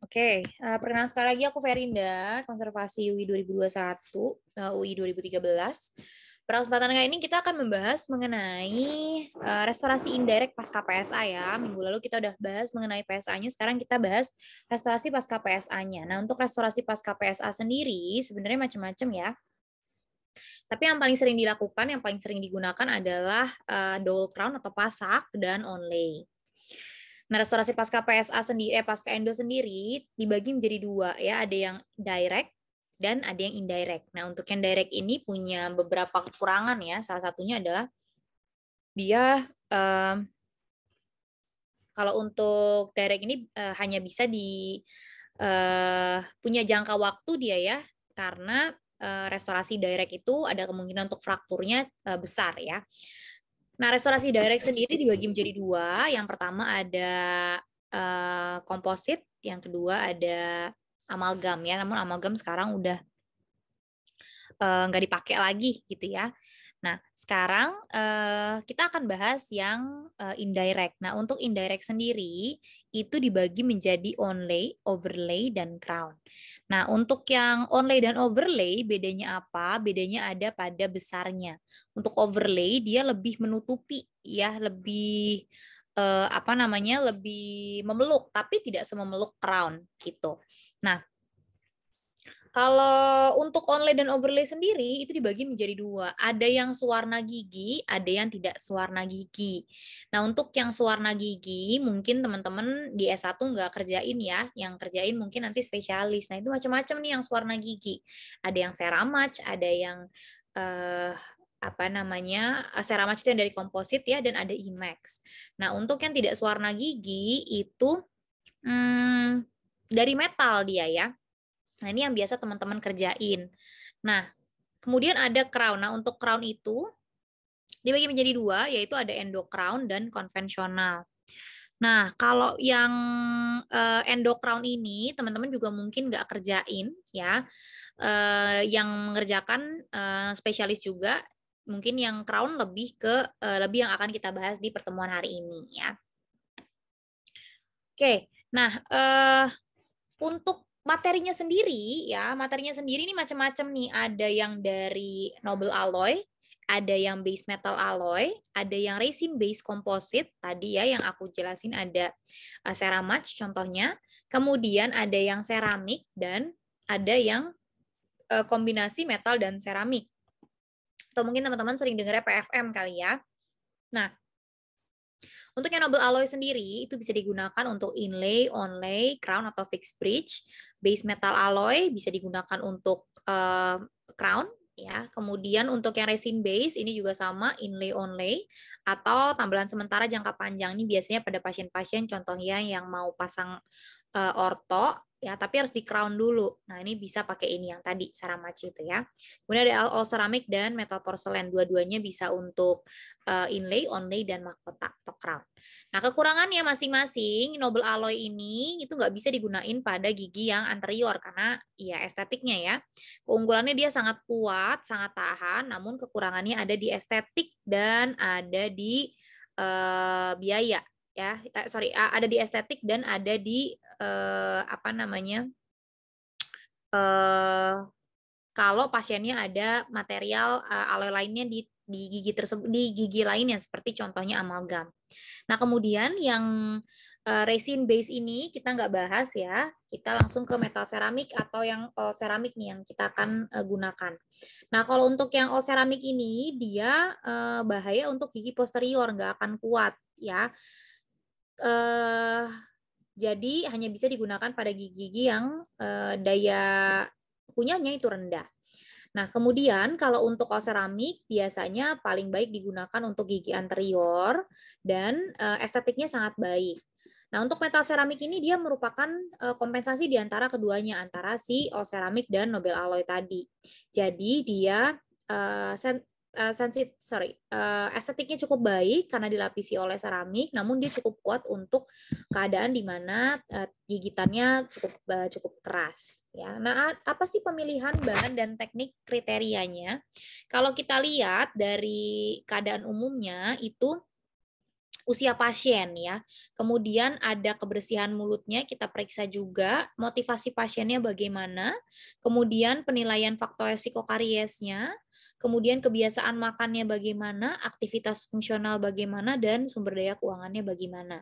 Oke, perkenalkan sekali lagi aku Verinda, Konservasi UI 2021, UI 2013. Pada kesempatan kali ini kita akan membahas mengenai restorasi indirect pasca PSA ya. Minggu lalu kita udah bahas mengenai PSA-nya, sekarang kita bahas restorasi pasca PSA-nya. Nah, untuk restorasi pasca PSA sendiri sebenarnya macam-macam ya. Tapi yang paling sering dilakukan, yang paling sering digunakan adalah double crown atau pasak dan onlay. Nah, restorasi pasca PSA sendiri, pasca endo sendiri dibagi menjadi dua ya, ada yang direct dan ada yang indirect. Nah, untuk yang direct ini punya beberapa kekurangan ya. Salah satunya adalah dia kalau untuk direct ini hanya bisa di punya jangka waktu dia ya, karena restorasi direct itu ada kemungkinan untuk frakturnya besar ya. Nah, restorasi direct sendiri dibagi menjadi dua. Yang pertama ada komposit, yang kedua ada amalgam ya. Namun amalgam sekarang udah nggak dipakai lagi gitu ya. Nah, sekarang kita akan bahas yang indirect. Nah, untuk indirect sendiri itu dibagi menjadi onlay, overlay, dan crown. Nah, untuk yang onlay dan overlay bedanya apa? Bedanya ada pada besarnya. Untuk overlay dia lebih menutupi ya, lebih apa namanya? Lebih memeluk, tapi tidak sememeluk crown gitu. Nah, kalau untuk onlay dan overlay sendiri itu dibagi menjadi dua. Ada yang sewarna gigi, ada yang tidak sewarna gigi. Nah, untuk yang sewarna gigi mungkin teman-teman di S1 nggak kerjain ya. Yang kerjain mungkin nanti spesialis. Nah, itu macam-macam nih yang sewarna gigi. Ada yang ceramach, ada yang apa namanya, ceramach itu yang dari komposit ya, dan ada IMAX. Nah, untuk yang tidak sewarna gigi itu dari metal dia ya. Nah, ini yang biasa teman-teman kerjain. Nah, kemudian ada crown. Nah, untuk crown itu dibagi menjadi dua, yaitu ada endo crown dan konvensional. Nah, kalau yang endo crown ini, teman-teman juga mungkin nggak kerjain, ya. Yang mengerjakan spesialis juga, mungkin yang crown lebih ke lebih yang akan kita bahas di pertemuan hari ini, ya. Oke, nah untuk materinya sendiri ya, materinya sendiri ini macam-macam nih. Ada yang dari noble alloy, ada yang base metal alloy, ada yang resin base composite tadi ya yang aku jelasin, ada ceramach contohnya. Kemudian ada yang seramik dan ada yang kombinasi metal dan seramik. Atau mungkin teman-teman sering dengar PFM kali ya. Nah, untuk yang noble alloy sendiri itu bisa digunakan untuk inlay, onlay, crown atau fixed bridge. Base metal alloy bisa digunakan untuk crown ya. Kemudian untuk yang resin base ini juga sama, inlay, onlay atau tambelan sementara jangka panjang. Ini biasanya pada pasien-pasien contohnya yang mau pasang orto ya, tapi harus di crown dulu. Nah, ini bisa pakai ini yang tadi ceramach itu ya. Kemudian ada all ceramic dan metal porcelain. Dua-duanya bisa untuk inlay, onlay, dan mahkota atau crown. Nah, kekurangannya masing-masing noble alloy ini itu nggak bisa digunain pada gigi yang anterior karena ya estetiknya ya. Keunggulannya dia sangat kuat, sangat tahan, namun kekurangannya ada di estetik dan ada di biaya ya. Sorry, ada di estetik dan ada di apa namanya? Kalau pasiennya ada material alloy lainnya di gigi tersebut, di gigi lainnya seperti contohnya amalgam. Nah, kemudian yang resin base ini kita nggak bahas ya, kita langsung ke metal ceramik atau yang all ceramik nih yang kita akan gunakan. Nah, kalau untuk yang all ceramik ini dia bahaya untuk gigi posterior, nggak akan kuat ya. Jadi hanya bisa digunakan pada gigi-gigi yang daya kunyahnya itu rendah. Nah, kemudian kalau untuk all ceramik biasanya paling baik digunakan untuk gigi anterior dan estetiknya sangat baik. Nah, untuk metal ceramik ini dia merupakan kompensasi di antara keduanya, antara si all ceramik dan noble alloy tadi. Jadi dia estetiknya cukup baik karena dilapisi oleh seramik, namun dia cukup kuat untuk keadaan di mana gigitannya cukup keras. Ya, nah apa sih pemilihan bahan dan teknik kriterianya? Kalau kita lihat dari keadaan umumnya itu usia pasien ya. Kemudian ada kebersihan mulutnya, kita periksa juga, motivasi pasiennya bagaimana, kemudian penilaian faktor resiko kariesnya, kemudian kebiasaan makannya bagaimana, aktivitas fungsional bagaimana, dan sumber daya keuangannya bagaimana.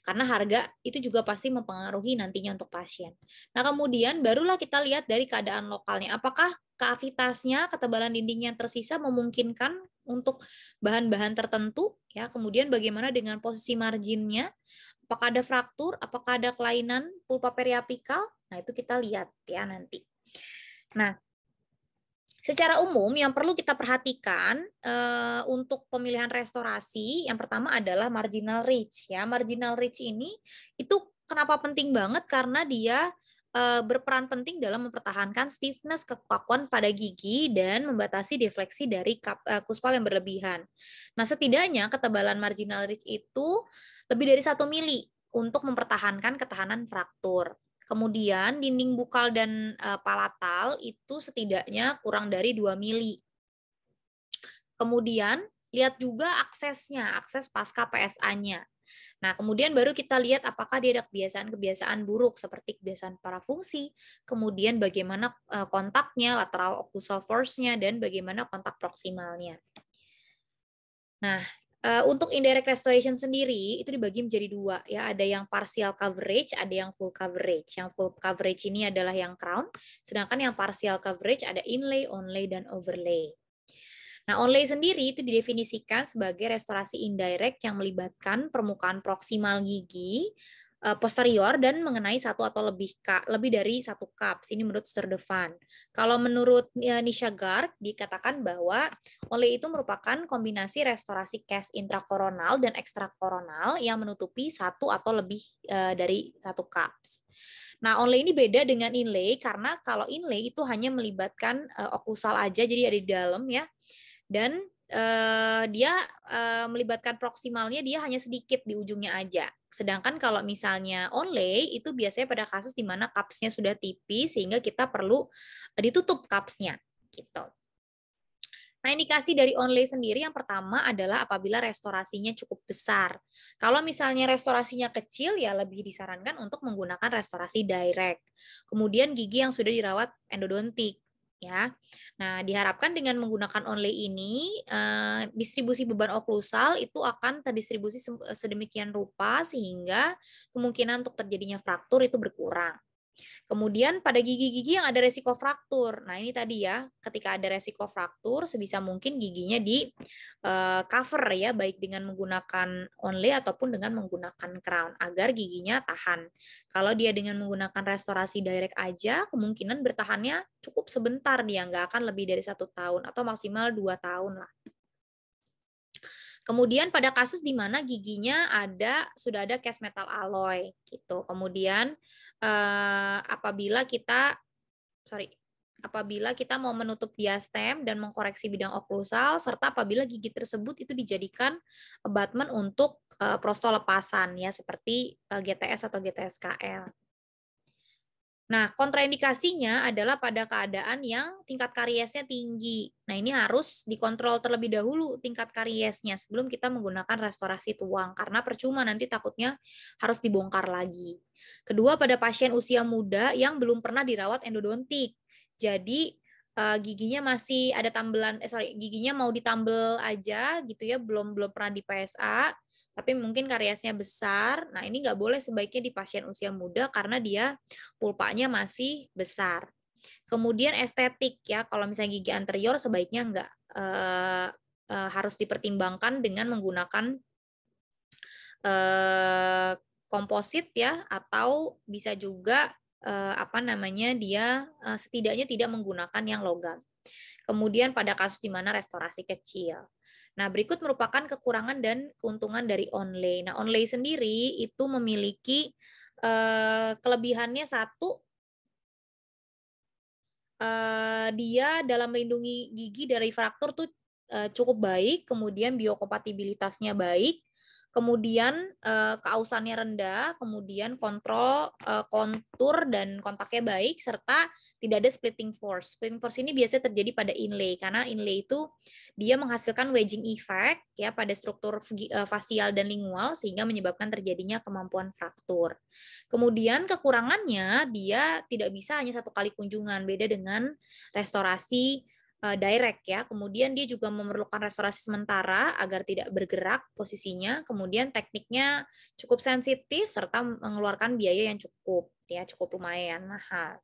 Karena harga itu juga pasti mempengaruhi nantinya untuk pasien. Nah, kemudian barulah kita lihat dari keadaan lokalnya. Apakah kavitasnya, ketebalan dinding yang tersisa memungkinkan untuk bahan-bahan tertentu, ya. Kemudian bagaimana dengan posisi marginnya? Apakah ada fraktur? Apakah ada kelainan pulpa periapikal? Nah, itu kita lihat ya nanti. Nah, secara umum yang perlu kita perhatikan untuk pemilihan restorasi yang pertama adalah marginal ridge ya. Marginal ridge ini itu kenapa penting banget karena dia berperan penting dalam mempertahankan stiffness kekakuan pada gigi dan membatasi defleksi dari kuspal yang berlebihan. Nah, setidaknya ketebalan marginal ridge itu lebih dari 1 mili untuk mempertahankan ketahanan fraktur. Kemudian dinding bukal dan palatal itu setidaknya kurang dari 2 mili. Kemudian lihat juga aksesnya, akses pasca PSA-nya. Nah, kemudian baru kita lihat apakah dia ada kebiasaan-kebiasaan buruk seperti kebiasaan parafungsi, kemudian bagaimana kontaknya, lateral occlusal force-nya, dan bagaimana kontak proksimalnya. Nah, untuk indirect restoration sendiri itu dibagi menjadi 2 ya, ada yang partial coverage, ada yang full coverage. Yang full coverage ini adalah yang crown, sedangkan yang partial coverage ada inlay, onlay, dan overlay. Nah, onlay sendiri itu didefinisikan sebagai restorasi indirect yang melibatkan permukaan proksimal gigi posterior dan mengenai satu atau lebih dari satu cups. Ini menurut Sturtevant. Kalau menurut Nisha Garg dikatakan bahwa onlay itu merupakan kombinasi restorasi case intrakoronal dan ekstrakoronal yang menutupi satu atau lebih dari satu cups. Nah, onlay ini beda dengan inlay karena kalau inlay itu hanya melibatkan okklusal aja, jadi ada di dalam ya. Dan dia melibatkan proksimalnya dia hanya sedikit di ujungnya aja. Sedangkan kalau misalnya onlay itu biasanya pada kasus di mana cups-nya sudah tipis sehingga kita perlu ditutup cups-nya gitu. Nah, indikasi dari onlay sendiri yang pertama adalah apabila restorasinya cukup besar. Kalau misalnya restorasinya kecil ya lebih disarankan untuk menggunakan restorasi direct. Kemudian gigi yang sudah dirawat endodontik ya. Nah, diharapkan dengan menggunakan onlay ini distribusi beban oklusal itu akan terdistribusi sedemikian rupa sehingga kemungkinan untuk terjadinya fraktur itu berkurang. Kemudian pada gigi-gigi yang ada resiko fraktur. Nah, ini tadi ya, ketika ada resiko fraktur sebisa mungkin giginya di cover ya, baik dengan menggunakan onlay ataupun dengan menggunakan crown agar giginya tahan. Kalau dia dengan menggunakan restorasi direct aja, kemungkinan bertahannya cukup sebentar, dia nggak akan lebih dari 1 tahun atau maksimal 2 tahun lah. Kemudian pada kasus di mana giginya sudah ada cast metal alloy gitu. Kemudian apabila kita mau menutup diastem dan mengkoreksi bidang oklusal serta apabila gigi tersebut itu dijadikan abutment untuk prostolepasan ya seperti GTS atau GTS-KL. Nah, kontraindikasinya adalah pada keadaan yang tingkat kariesnya tinggi. Nah, ini harus dikontrol terlebih dahulu tingkat kariesnya sebelum kita menggunakan restorasi tuang, karena percuma nanti takutnya harus dibongkar lagi. Kedua, pada pasien usia muda yang belum pernah dirawat endodontik. Jadi, giginya masih ada giginya mau ditambel aja gitu ya, belum pernah di PSA, tapi mungkin kariesnya besar. Nah, ini nggak boleh sebaiknya di pasien usia muda karena dia pulpanya masih besar. Kemudian estetik ya, kalau misalnya gigi anterior sebaiknya nggak harus dipertimbangkan dengan menggunakan komposit ya, atau bisa juga dia setidaknya tidak menggunakan yang logam. Kemudian pada kasus di mana restorasi kecil. Nah, berikut merupakan kekurangan dan keuntungan dari onlay. Nah, onlay sendiri itu memiliki kelebihannya satu, dia dalam melindungi gigi dari fraktur tuh cukup baik, kemudian biokompatibilitasnya baik, kemudian keausannya rendah, kemudian kontrol kontur dan kontaknya baik, serta tidak ada splitting force. Splitting force ini biasanya terjadi pada inlay, karena inlay itu dia menghasilkan wedging effect ya pada struktur fasial dan lingual, sehingga menyebabkan terjadinya kemampuan fraktur. Kemudian kekurangannya dia tidak bisa hanya satu kali kunjungan, beda dengan restorasi direct ya. Kemudian dia juga memerlukan restorasi sementara agar tidak bergerak posisinya. Kemudian tekniknya cukup sensitif serta mengeluarkan biaya yang cukup ya, cukup lumayan mahal.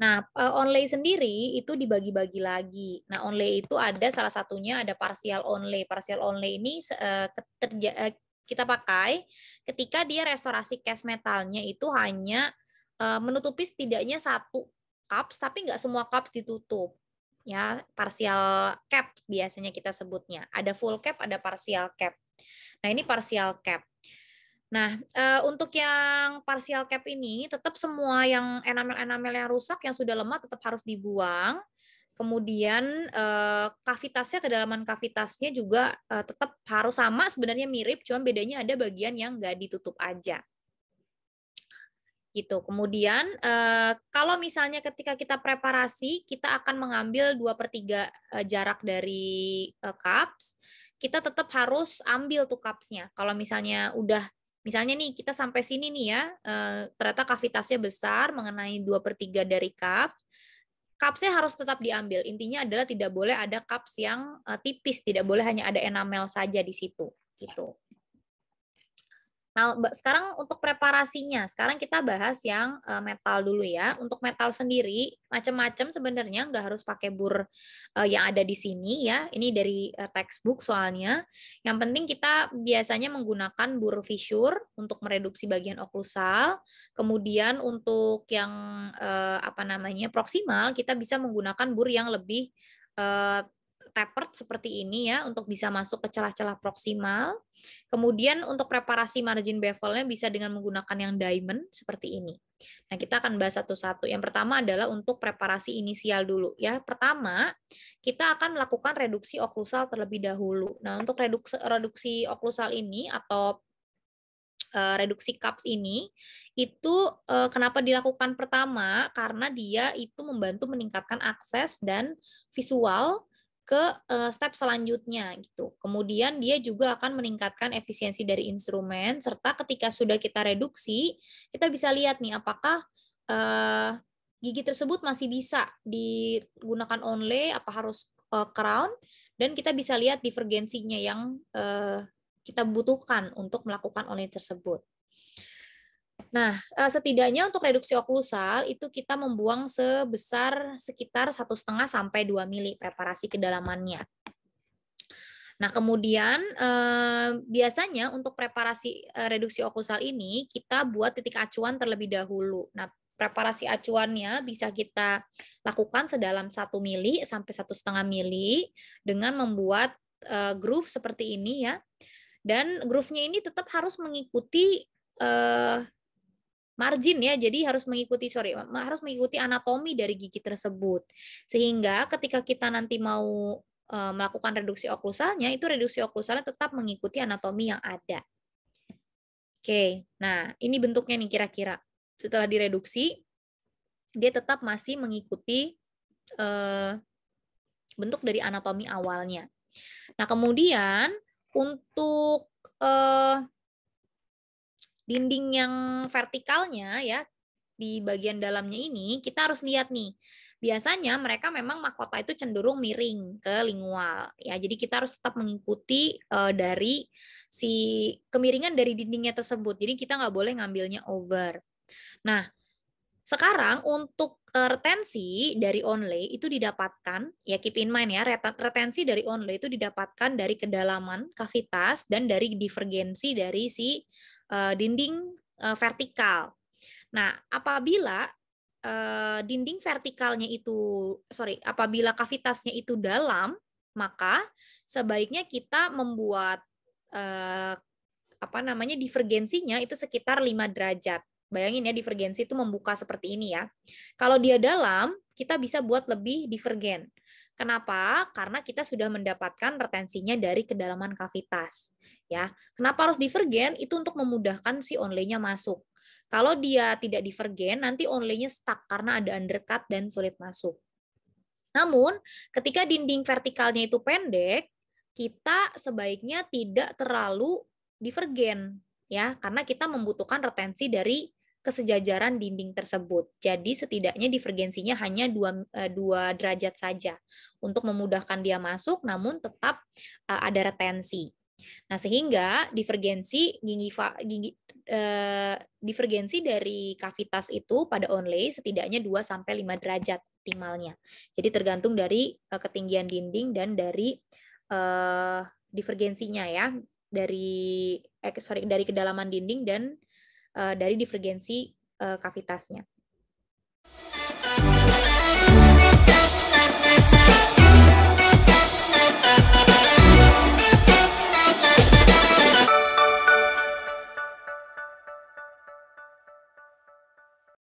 Nah, onlay sendiri itu dibagi-bagi lagi. Nah, onlay itu ada salah satunya ada partial onlay. Partial onlay ini kita pakai ketika dia restorasi cast metalnya itu hanya menutupi setidaknya satu cups, tapi nggak semua cups ditutup. Ya, partial cap biasanya kita sebutnya. Ada full cap, ada partial cap. Nah, ini partial cap. Nah, untuk yang partial cap ini, tetap semua yang enamel-enamel yang rusak, yang sudah lemah tetap harus dibuang. Kemudian kavitasnya, kedalaman kavitasnya juga tetap harus sama, sebenarnya mirip, cuma bedanya ada bagian yang nggak ditutup aja. Gitu. Kemudian kalau misalnya ketika kita preparasi, kita akan mengambil 2/3 jarak dari cups, kita tetap harus ambil tuh cupsnya. Kalau misalnya misalnya nih kita sampai sini nih ya, ternyata kavitasnya besar mengenai 2/3 dari cups, cupsnya harus tetap diambil. Intinya adalah tidak boleh ada cups yang tipis, tidak boleh hanya ada enamel saja di situ. Gitu. Nah, sekarang untuk preparasinya, sekarang kita bahas yang metal dulu ya. Untuk metal sendiri, macam-macam sebenarnya, nggak harus pakai bur yang ada di sini ya. Ini dari textbook soalnya. Yang penting kita biasanya menggunakan bur fissure untuk mereduksi bagian oklusal. Kemudian untuk yang proksimal, kita bisa menggunakan bur yang lebih tapered seperti ini ya, untuk bisa masuk ke celah-celah proksimal. Kemudian untuk preparasi margin bevelnya bisa dengan menggunakan yang diamond seperti ini. Nah, kita akan bahas satu-satu. Yang pertama adalah untuk preparasi inisial dulu ya. Pertama, kita akan melakukan reduksi oklusal terlebih dahulu. Nah, untuk reduksi oklusal ini atau reduksi cups ini itu kenapa dilakukan pertama? Karena dia itu membantu meningkatkan akses dan visual ke step selanjutnya gitu. Kemudian dia juga akan meningkatkan efisiensi dari instrumen, serta ketika sudah kita reduksi, kita bisa lihat nih apakah gigi tersebut masih bisa digunakan onlay, apa harus crown, dan kita bisa lihat divergensinya yang kita butuhkan untuk melakukan onlay tersebut. Nah, setidaknya untuk reduksi oklusal itu kita membuang sebesar sekitar 1,5 sampai 2 mili preparasi kedalamannya. Nah, kemudian biasanya untuk preparasi reduksi oklusal ini kita buat titik acuan terlebih dahulu. Nah, preparasi acuannya bisa kita lakukan sedalam 1 mili sampai 1,5 mili dengan membuat groove seperti ini ya. Dan groove-nya ini tetap harus mengikuti margin ya, jadi harus mengikuti anatomi dari gigi tersebut. Sehingga ketika kita nanti mau melakukan reduksi oklusalnya, itu reduksi oklusalnya tetap mengikuti anatomi yang ada. Oke, nah ini bentuknya nih kira-kira. Setelah direduksi, dia tetap masih mengikuti bentuk dari anatomi awalnya. Nah, kemudian untuk dinding yang vertikalnya ya, di bagian dalamnya ini kita harus lihat nih. Biasanya mereka memang mahkota itu cenderung miring ke lingual ya. Jadi kita harus tetap mengikuti dari si kemiringan dari dindingnya tersebut. Jadi kita nggak boleh ngambilnya over. Nah, sekarang untuk retensi dari onlay itu didapatkan, ya keep in mind ya, retensi dari onlay itu didapatkan dari kedalaman kavitas dan dari divergensi dari si dinding vertikal. Nah, apabila apabila kavitasnya itu dalam, maka sebaiknya kita membuat divergensinya itu sekitar 5 derajat. Bayangin ya, divergensi itu membuka seperti ini ya. Kalau dia dalam, kita bisa buat lebih divergen. Kenapa? Karena kita sudah mendapatkan retensinya dari kedalaman kavitas. ya. Kenapa harus divergen? Itu untuk memudahkan si onlay-nya masuk. Kalau dia tidak divergen, nanti onlay-nya stuck karena ada undercut dan sulit masuk. Namun, ketika dinding vertikalnya itu pendek, kita sebaiknya tidak terlalu divergen, ya, karena kita membutuhkan retensi dari kesejajaran dinding tersebut. Jadi setidaknya divergensinya hanya 2 derajat saja untuk memudahkan dia masuk, namun tetap ada retensi. Nah, sehingga divergensi dari kavitas itu pada onlay setidaknya 2-5 derajat optimalnya. Jadi tergantung dari ketinggian dinding dan dari divergensinya ya, dari kedalaman dinding dan dari divergensi kavitasnya.